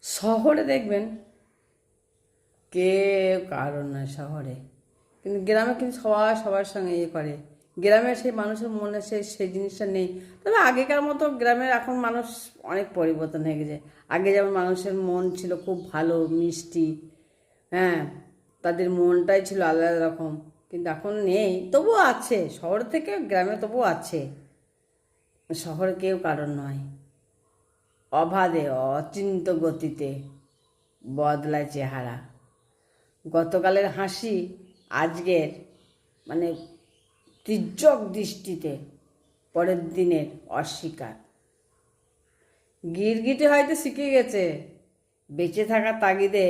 শহরে দেখবেন কেউ কারণ নয় শহরে, কিন্তু গ্রামে কিন্তু সবাই সবার সঙ্গে ইয়ে করে। গ্রামের সেই মানুষের মনে সেই জিনিসটা নেই। তবে আগেকার মতো গ্রামের এখন মানুষ অনেক পরিবর্তন হয়ে গেছে। আগে যেমন মানুষের মন ছিল খুব ভালো মিষ্টি, হ্যাঁ, তাদের মনটাই ছিল আলাদা রকম, কিন্তু এখন নেই। তবুও আছে, শহর থেকে গ্রামে তবুও আছে। শহরে কেউ কারণ নয়, অবাধে অচিন্ত গতিতে বদলায় চেহারা। গতকালের হাসি আজকের মানে তির্যক দৃষ্টিতে পরের দিনের অস্বীকার। গিরগিটি হয়তো শিখে গেছে বেঁচে থাকার তাগিদে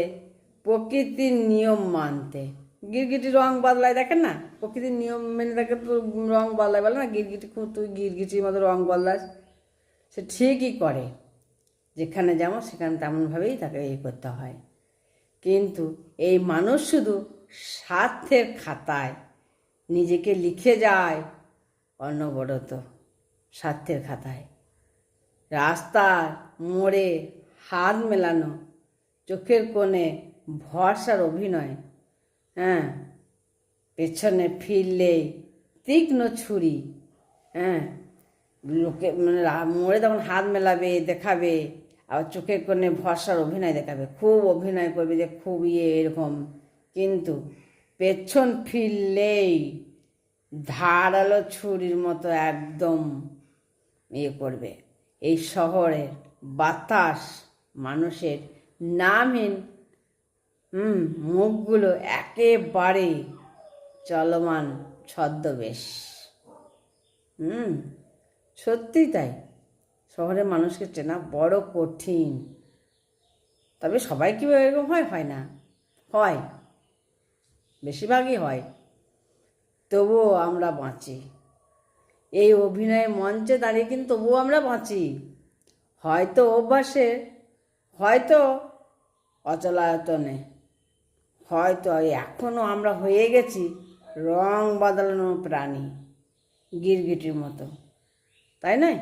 প্রকৃতির নিয়ম মানতে। গিরগিটি রং বদলায়, দেখেন না, প্রকৃতির নিয়ম মেনে থাকে তো রং বদলায়, বলে না গিরগিটি খুব তুই গিরগিটির মতো রং বদলাস। সে ঠিকই করে, যেখানে যেমন সেখানে তেমনভাবেই তাকে ইয়ে করতে হয়। কিন্তু এই মানুষ শুধু স্বার্থের খাতায় নিজেকে লিখে যায় অনবরত, স্বার্থের খাতায়। রাস্তার মোড়ে হাত মেলানো, চোখের কোণে ভরসার অভিনয়, হ্যাঁ, পেছনে ফিরলেই তীক্ষ্ণ ছুরি, হ্যাঁ, লোকে মানে মোড়ে তখন হাত মেলাবে দেখাবে, আবার চোখের কোণে ভরসার অভিনয় দেখাবে, খুব অভিনয় করবে যে খুব এরকম, কিন্তু পেছন ফিরলেই ধারালো ছুরির মতো একদম করবে। এই শহরের বাতাস মানুষের নামহীন মুখগুলো একেবারে চলমান ছদ্মবেশ। সত্যিই তাই, শহরের মানুষকে চেনা বড় কঠিন। তবে সবাই কি এরকম হয়? হয় না, হয়, বেশিরভাগই হয়। তবুও আমরা বাঁচি এই অভিনয়ের মঞ্চে দাঁড়িয়ে, কিন্তু তবুও আমরা বাঁচি। হয়তো অভ্যাসে, হয়তো অচলায়তনে, হয়তো এখনও আমরা হয়ে গেছি রং বদলানো প্রাণী, গিরগিটির মতো, তাই নয়?